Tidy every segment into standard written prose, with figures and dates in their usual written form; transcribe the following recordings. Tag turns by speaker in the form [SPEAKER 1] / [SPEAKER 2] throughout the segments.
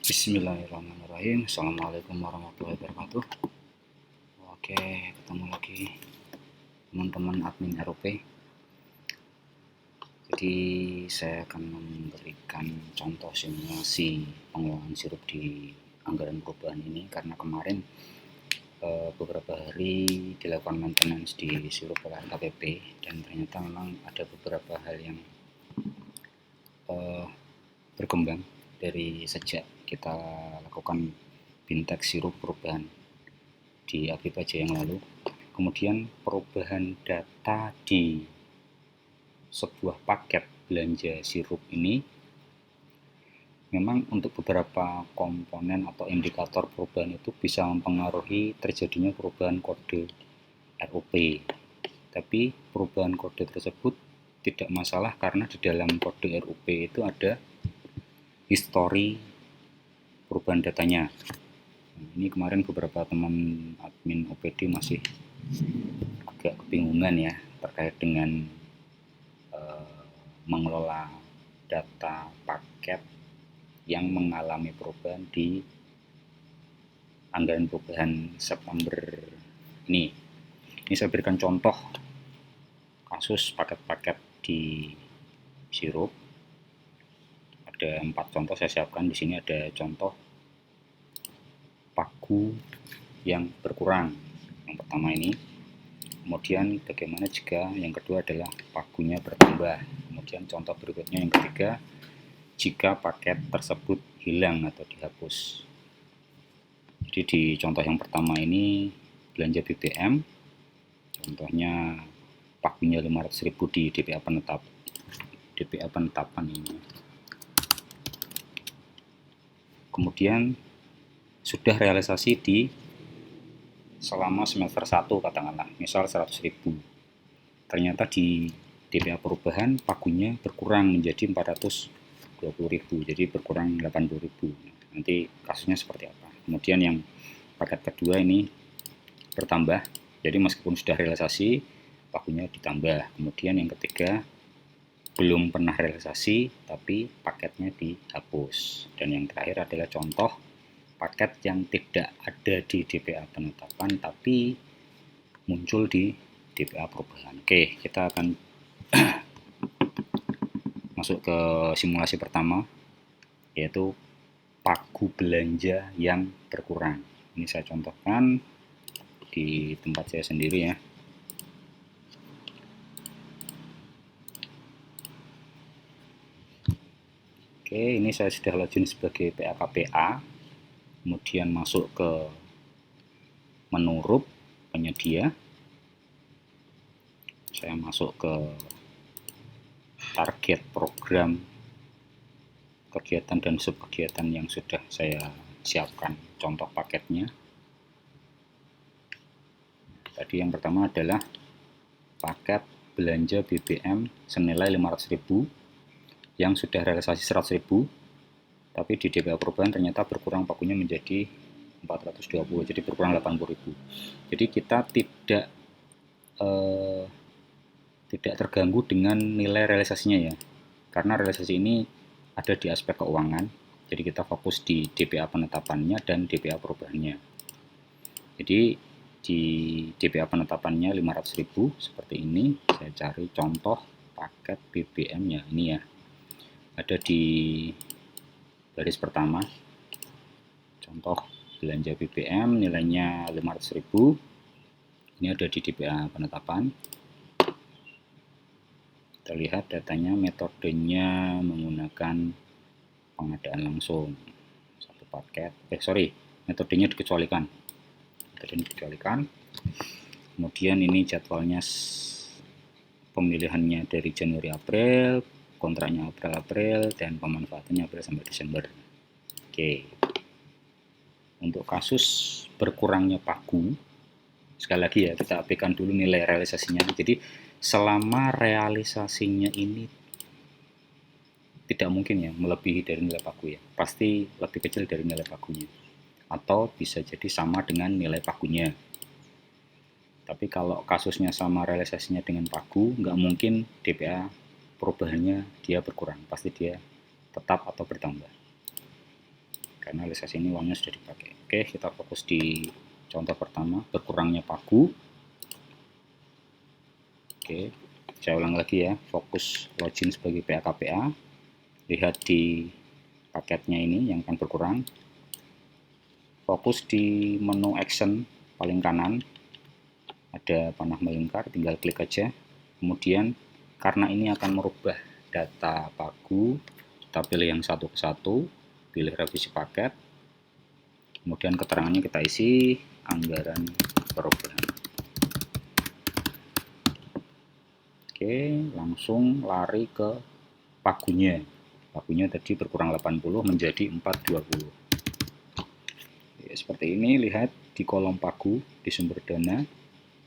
[SPEAKER 1] Bismillahirrahmanirrahim. Assalamualaikum warahmatullahi wabarakatuh. Oke, ketemu lagi teman-teman admin ROP. Jadi saya akan memberikan contoh simulasi pengelolaan sirup di anggaran perubahan ini karena kemarin beberapa hari dilakukan maintenance di sirup oleh KPP dan ternyata memang ada beberapa hal yang berkembang dari sejak kita lakukan bintek sirup perubahan di Aktif aja yang lalu. Kemudian perubahan data di sebuah paket belanja sirup ini memang untuk beberapa komponen atau indikator perubahan itu bisa mempengaruhi terjadinya perubahan kode ROP. Tapi perubahan kode tersebut tidak masalah karena di dalam kode ROP itu ada histori perubahan datanya. Ini kemarin beberapa teman admin OPD masih agak kebingungan ya terkait dengan mengelola data paket yang mengalami perubahan di anggaran perubahan September ini. Ini saya berikan contoh kasus paket-paket di sirup. Ada 4 contoh saya siapkan di sini. Ada contoh pagu yang berkurang yang pertama ini, kemudian bagaimana jika yang kedua adalah pagunya bertambah, kemudian contoh berikutnya yang ketiga jika paket tersebut hilang atau dihapus. Jadi di contoh yang pertama ini belanja BBM, contohnya pagunya 500.000 di DPA penetapan ini. Kemudian sudah realisasi di selama semester 1 katakanlah, misal 100.000. Ternyata di DPA perubahan pagunya berkurang menjadi 420.000, jadi berkurang 80.000. Nanti kasusnya seperti apa. Kemudian yang paket kedua ini bertambah, jadi meskipun sudah realisasi pagunya ditambah. Kemudian yang ketiga belum pernah realisasi tapi paketnya dihapus. Dan yang terakhir adalah contoh paket yang tidak ada di DPA penetapan tapi muncul di DPA perubahan. Oke, kita akan masuk ke simulasi pertama, yaitu pagu belanja yang berkurang. Ini saya contohkan di tempat saya sendiri ya. Oke, ini saya sudah login sebagai PAKPA. Kemudian masuk ke menu RUP penyedia. Saya masuk ke target program kegiatan dan subkegiatan yang sudah saya siapkan contoh paketnya. Tadi yang pertama adalah paket belanja BBM senilai 500.000 yang sudah realisasi 100.000, tapi di DPA perubahan ternyata berkurang pagunya menjadi 420, jadi berkurang 80.000. Jadi kita tidak terganggu dengan nilai realisasinya ya, karena realisasi ini ada di aspek keuangan, jadi kita fokus di DPA penetapannya dan DPA perubahannya. Jadi di DPA penetapannya 500.000 seperti ini. Saya cari contoh paket BBM nya ini ya, ada di baris pertama, contoh belanja BBM nilainya 500.000. Ini ada di DPA penetapan. Kita lihat datanya, metodenya menggunakan pengadaan langsung satu paket. Metodenya dikecualikan. Kemudian ini jadwalnya pemilihannya dari Januari April, kontraknya April, dan pemanfaatannya April sampai Desember. Oke. Untuk kasus berkurangnya pagu, sekali lagi ya, kita abaikan dulu nilai realisasinya. Jadi selama realisasinya ini tidak mungkin ya melebihi dari nilai pagu ya, pasti lebih kecil dari nilai pagunya, atau bisa jadi sama dengan nilai pagunya. Tapi kalau kasusnya sama realisasinya dengan pagu, nggak mungkin DPA perubahannya dia berkurang, pasti dia tetap atau bertambah. karena realisasi ini uangnya sudah dipakai. Oke, kita fokus di contoh pertama, berkurangnya pagu. Oke, saya ulang lagi ya, fokus login sebagai PA-KPA. Lihat di paketnya ini yang akan berkurang. Fokus di menu action paling kanan, ada panah melingkar, tinggal klik aja. Kemudian karena ini akan merubah data pagu, kita pilih yang satu ke satu, pilih revisi paket, kemudian keterangannya kita isi anggaran perubahan. Oke, langsung lari ke pagunya. Pagunya tadi berkurang 80 menjadi 420. Oke, seperti ini, lihat di kolom pagu, di sumber dana,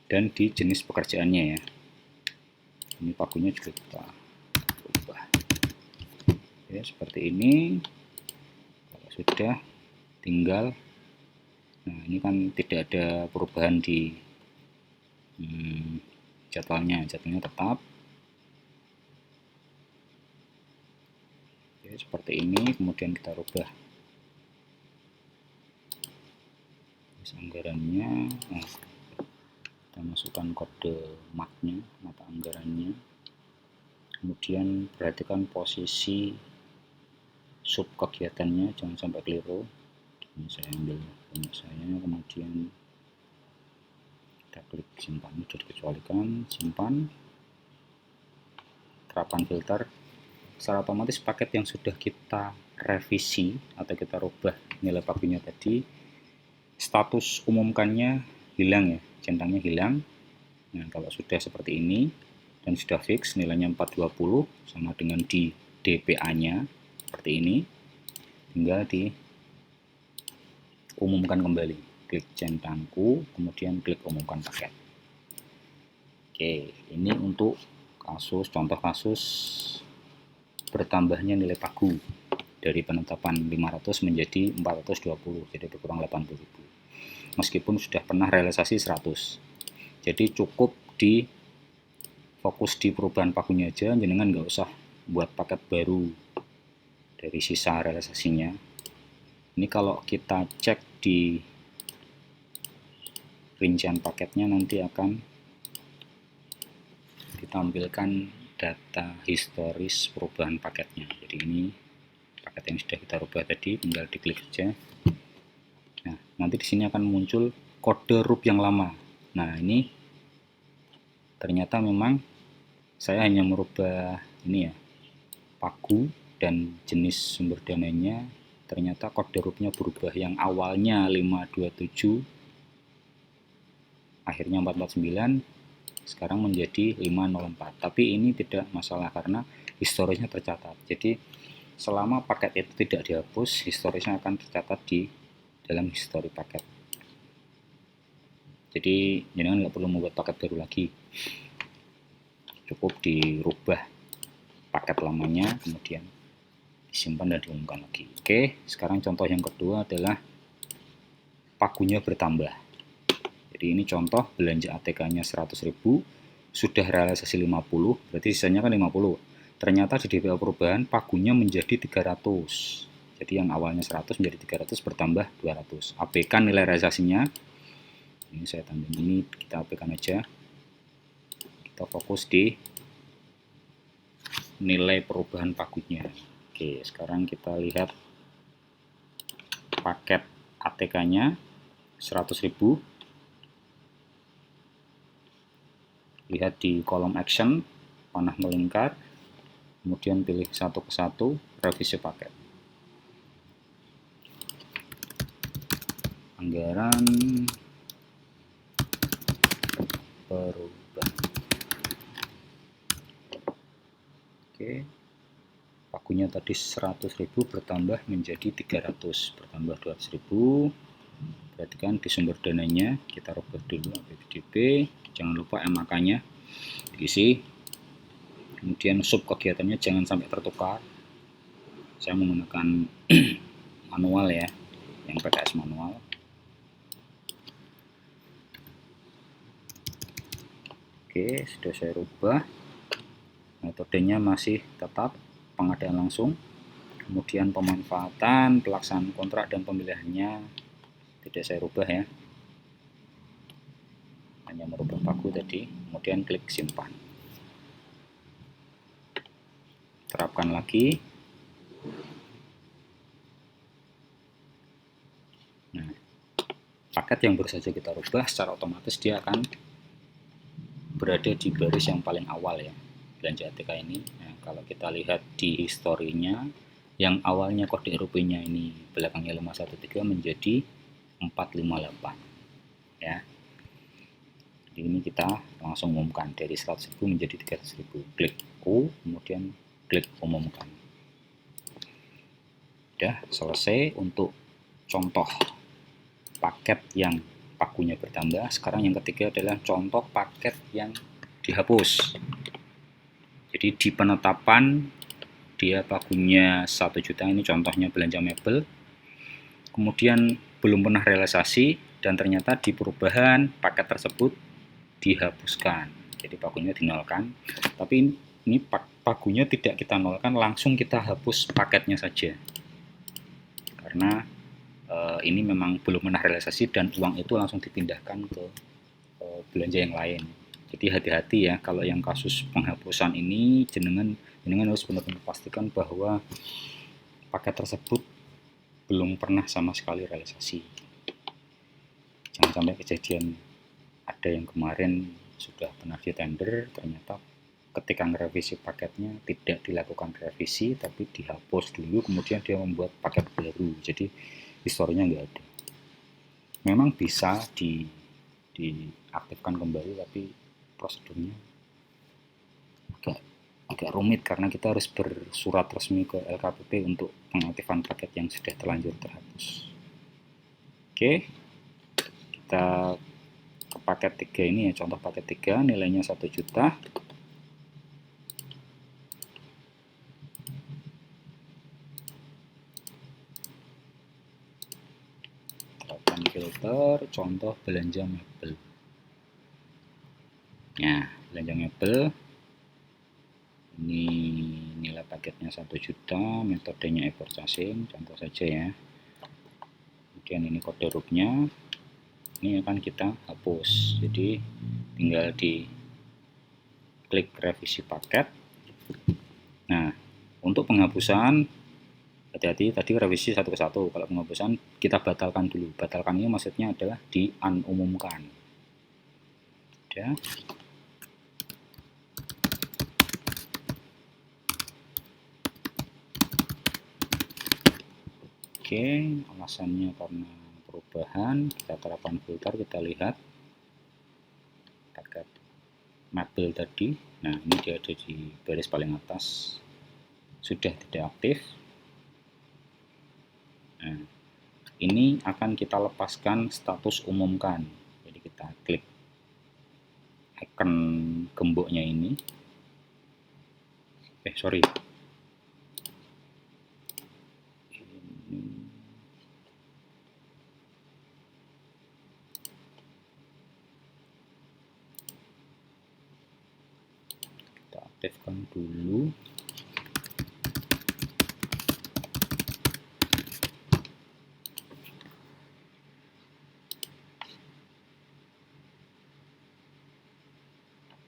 [SPEAKER 1] dan di jenis pekerjaannya ya. Ini pagunya juga kita ubah. Oke, seperti ini. Kalau sudah, tinggal. Nah, ini kan tidak ada perubahan di jadwalnya tetap. Oke, seperti ini. Kemudian kita rubah anggarannya. Nah, kita masukkan kode MAC-nya, mata anggarannya. Kemudian perhatikan posisi sub kegiatannya, jangan sampai keliru. Ini saya ambil punya saya, kemudian kita klik simpan, sudah dikecualikan, simpan. Terapan filter, secara otomatis paket yang sudah kita revisi atau kita rubah nilai pagunya tadi, status umumkannya hilang ya, centangnya hilang. Nah, kalau sudah seperti ini dan sudah fix nilainya 420 sama dengan di DPA-nya seperti ini, tinggal diumumkan kembali. Klik centangku, kemudian klik umumkan paket. Oke, ini untuk contoh kasus bertambahnya nilai pagu dari penetapan 500 menjadi 420, jadi berkurang 80.000. Meskipun sudah pernah realisasi 100. Jadi cukup di fokus di perubahan pagunya aja, jenengan nggak usah buat paket baru dari sisa realisasinya. Ini kalau kita cek di rincian paketnya nanti akan ditampilkan data historis perubahan paketnya. Jadi ini paket yang sudah kita rubah tadi, tinggal diklik saja. Nah, nanti di sini akan muncul kode RUP yang lama. Nah, ini ternyata memang saya hanya merubah ini ya, pagu dan jenis sumber dananya. Ternyata kode RUP-nya berubah, yang awalnya 527 akhirnya 449 sekarang menjadi 504. Tapi ini tidak masalah karena historisnya tercatat. Jadi selama paket itu tidak dihapus, historisnya akan tercatat di dalam histori paket. Jadi jangan nggak perlu membuat paket baru lagi, cukup dirubah paket lamanya kemudian disimpan dan diumumkan lagi. Oke, sekarang contoh yang kedua adalah pagunya bertambah. Jadi ini contoh belanja ATK-nya 100.000, sudah realisasi 50, berarti sisanya kan 50. Ternyata di DPA perubahan pagunya menjadi 300. Jadi yang awalnya 100 menjadi 300 bertambah 200. Abaikan nilai realisasinya. Ini saya tambahin ini, kita abaikan aja. Kita fokus di nilai perubahan pagunya. Oke, sekarang kita lihat paket ATK-nya 100.000. Lihat di kolom action, panah melingkar, kemudian pilih satu ke satu, revisi paket. Anggaran perubahan. Oke, pagunya tadi 100.000 bertambah menjadi 300, bertambah 200.000. Perhatikan di sumber dananya, kita rubah dulu APBDP, jangan lupa MAK-nya diisi. Kemudian sub kegiatannya jangan sampai tertukar. Saya menggunakan manual ya, yang PKS manual. Oke, sudah saya rubah. Metodenya masih tetap pengadaan langsung. Kemudian pemanfaatan, pelaksanaan kontrak dan pemilihannya tidak saya rubah ya, hanya merubah pagu tadi. Kemudian klik simpan, terapkan lagi. Nah, paket yang baru saja kita rubah secara otomatis dia akan berada di baris yang paling awal ya, belanja ATK ini. Nah, kalau kita lihat di historinya, yang awalnya kode RUP-nya ini belakangnya 513 menjadi 458 ya. Jadi ini kita langsung umumkan dari 100.000 menjadi 300.000. Klik U, kemudian klik umumkan. Udah selesai untuk contoh paket yang pagunya bertambah. Sekarang yang ketiga adalah contoh paket yang dihapus. Jadi di penetapan dia pagunya 1 juta, ini contohnya belanja mebel, kemudian belum pernah realisasi dan ternyata di perubahan paket tersebut dihapuskan, jadi pagunya dinolkan. Tapi ini pagunya tidak kita nolkan, langsung kita hapus paketnya saja karena ini memang belum pernah realisasi dan uang itu langsung dipindahkan ke belanja yang lain. Jadi hati-hati ya, kalau yang kasus penghapusan ini jenengan harus benar-benar pastikan bahwa paket tersebut belum pernah sama sekali realisasi. Jangan sampai kejadian ada yang kemarin sudah pernah di tender, ternyata ketika merevisi paketnya tidak dilakukan revisi tapi dihapus dulu, kemudian dia membuat paket baru, jadi historinya nggak ada. Memang bisa diaktifkan kembali, tapi prosedurnya agak rumit karena kita harus bersurat resmi ke LKPP untuk pengaktifan paket yang sudah terlanjur terhapus. Oke, kita ke paket 3 ini ya, contoh paket 3 nilainya 1 juta. Terapkan filter, contoh belanja mebel. Nah, belanja mebel ini nilai paketnya 1 juta, metodenya e-purchasing, contoh saja ya. Kemudian ini kode RUP-nya, ini akan kita hapus, jadi tinggal di klik revisi paket. Nah, untuk penghapusan hati-hati, tadi revisi satu ke satu. Kalau penghapusan kita batalkan dulu. Batalkan ini maksudnya adalah di unumumkan ya. Oke, alasannya karena perubahan, kita terapkan filter, kita lihat paket mebel tadi. Nah, ini dia ada di baris paling atas, sudah tidak aktif. Nah, ini akan kita lepaskan status umumkan. Jadi kita klik icon gemboknya ini. Sorry. Aktifkan dulu.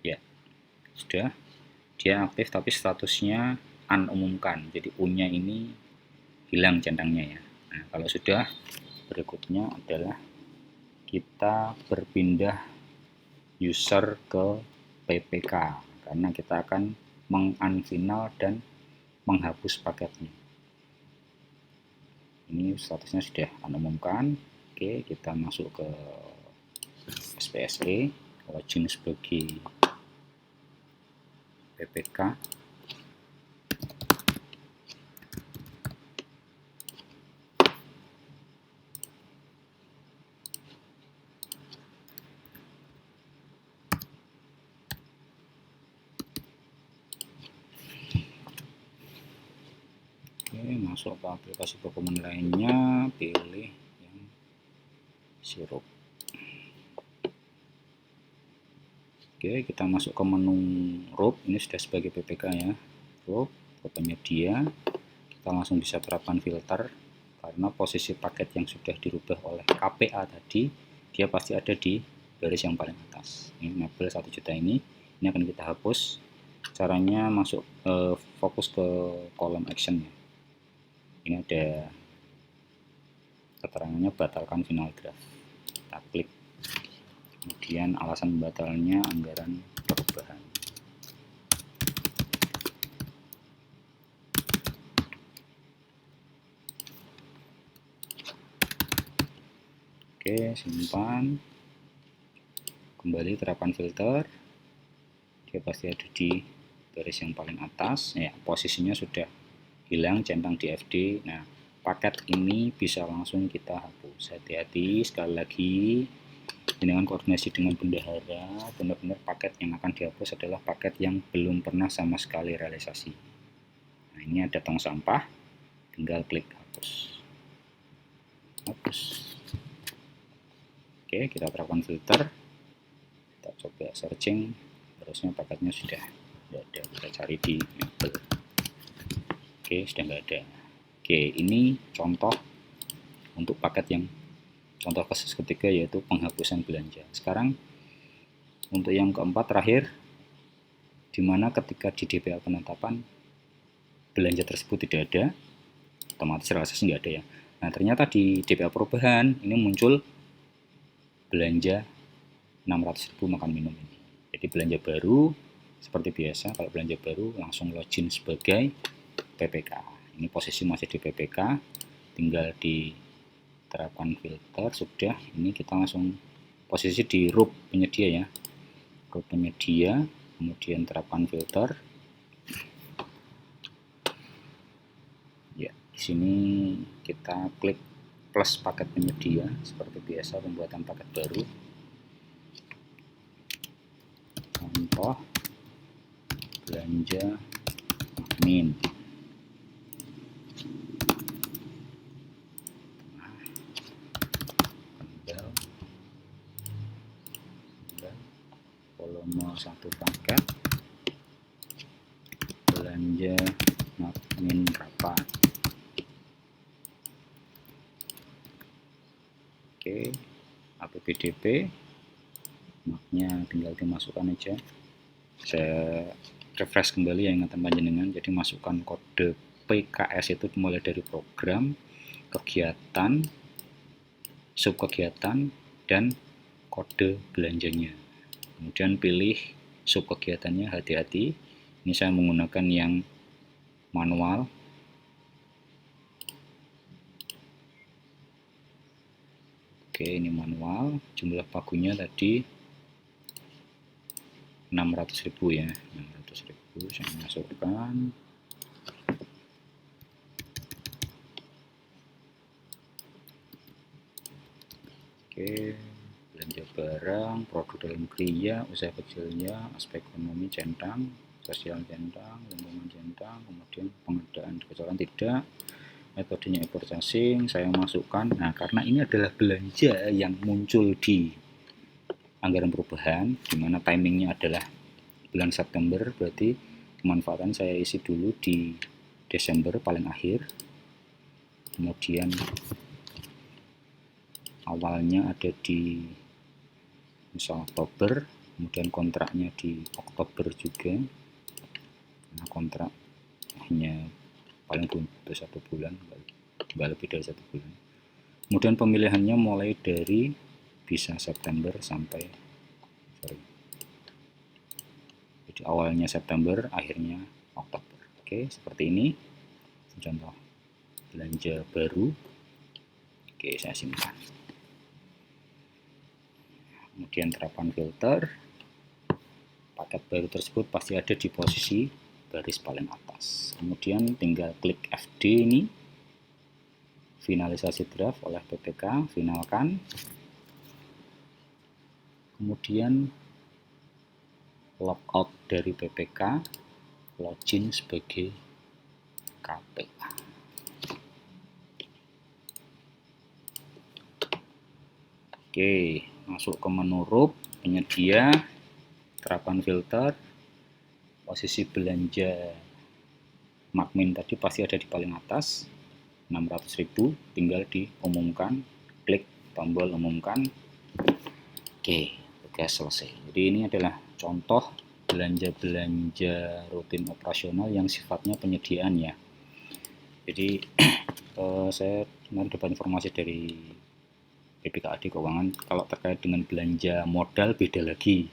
[SPEAKER 1] Ya, sudah. Dia aktif tapi statusnya unumumkan. Jadi U-nya ini hilang centangnya ya. Nah, kalau sudah, berikutnya adalah kita berpindah user ke PPK karena kita akan mengunfinal dan menghapus paketnya. Ini statusnya sudah unumumkan. Oke, kita masuk ke SPSE, login sebagai PPK. Masuk ke aplikasi dokumen lainnya, pilih yang sirup. Oke, kita masuk ke menu RUP, ini sudah sebagai PPK ya, RUP, ke penyedia, kita langsung bisa terapkan filter karena posisi paket yang sudah dirubah oleh KPA tadi dia pasti ada di baris yang paling atas. Ini mebel 1 juta ini akan kita hapus. Caranya masuk fokus ke kolom action ya. Ini ada keterangannya batalkan final draft. Kita klik. Kemudian alasan batalnya anggaran perubahan. Oke, simpan. Kembali terapkan filter. Dia pasti ada di baris yang paling atas. Ya, posisinya sudah hilang centang di FD. Nah, paket ini bisa langsung kita hapus. Hati-hati, sekali lagi dengan koordinasi dengan bendahara, benar-benar paket yang akan dihapus adalah paket yang belum pernah sama sekali realisasi. Nah, ini ada tong sampah, tinggal klik hapus. Hapus. Oke, kita terapkan filter. Kita coba searching, harusnya paketnya sudah ada. Kita cari di mebel. Oke, sudah nggak ada. Oke, ini contoh untuk paket yang contoh kasus ketiga yaitu penghapusan belanja. Sekarang untuk yang keempat terakhir, dimana ketika di DPA penetapan belanja tersebut tidak ada, otomatis realisasi nggak ada ya. Nah, ternyata di DPA perubahan ini muncul belanja 600.000 makan minum ini. Jadi belanja baru seperti biasa, kalau belanja baru langsung login sebagai PPK. Ini posisi masih di PPK, tinggal diterapkan filter, sudah. Ini kita langsung posisi di RUP penyedia ya. RUP penyedia, kemudian terapkan filter. Ya, di sini kita klik plus paket penyedia seperti biasa pembuatan paket baru. Contoh belanja admin. Volume 1 paket belanja admin berapa. Oke, APBDP maknya tinggal dimasukkan aja. Saya refresh kembali ya ingatan panjenengan. Jadi masukkan kode PKS itu mulai dari program, kegiatan, subkegiatan, dan kode belanjanya. Kemudian pilih subkegiatannya, hati-hati. Ini saya menggunakan yang manual. Oke, ini manual. Jumlah pagunya tadi 600.000 ya. 600.000 saya masukkan. Oke, belanja barang, produk dalam negeri ya, usaha kecilnya, aspek ekonomi centang, sosial centang, lingkungan centang, kemudian pengadaan kecelakaan tidak, metodenya import casing saya masukkan. Nah, karena ini adalah belanja yang muncul di anggaran perubahan, di mana timingnya adalah bulan September, berarti kemanfaatan saya isi dulu di Desember paling akhir, kemudian awalnya ada di misal Oktober, kemudian kontraknya di Oktober juga. Nah, kontrak hanya paling butuh 1 bulan, nggak lebih dari 1 bulan. Kemudian pemilihannya mulai dari bisa September sampai jadi awalnya September, akhirnya Oktober. Oke, seperti ini contoh belanja baru. Oke, saya simpan. Kemudian terapkan filter. Paket baru tersebut pasti ada di posisi baris paling atas. Kemudian tinggal klik FD ini, finalisasi draft oleh PPK, finalkan. Kemudian logout dari PPK, login sebagai KPA. Oke, masuk ke menu RUP penyedia, terapkan filter, posisi belanja Makmin tadi pasti ada di paling atas, 600.000, tinggal diumumkan, klik tombol umumkan. Oke, tugas selesai. Jadi ini adalah contoh belanja-belanja rutin operasional yang sifatnya penyediaan ya. Jadi saya kemarin dapat informasi dari BPKAD Keuangan, kalau terkait dengan belanja modal beda lagi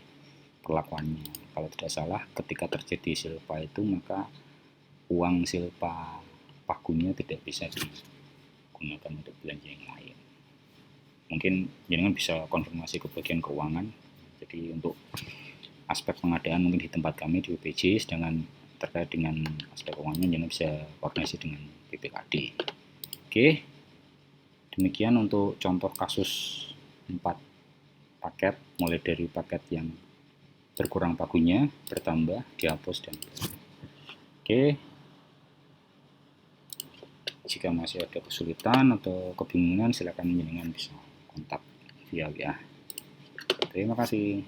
[SPEAKER 1] perlakuannya. Kalau tidak salah, ketika terjadi silpa itu maka uang silpa pagunya tidak bisa digunakan untuk belanja yang lain. Mungkin jangan bisa konfirmasi ke bagian keuangan. Jadi untuk aspek pengadaan mungkin di tempat kami di BPJ, sedangkan terkait dengan aspek keuangan jangan bisa koordinasi dengan BPKD. Oke, demikian untuk contoh kasus 4 paket, mulai dari paket yang berkurang pagunya, bertambah, dihapus, dan oke. Jika masih ada kesulitan atau kebingungan, silakan jenengan bisa kontak via WA. Terima kasih.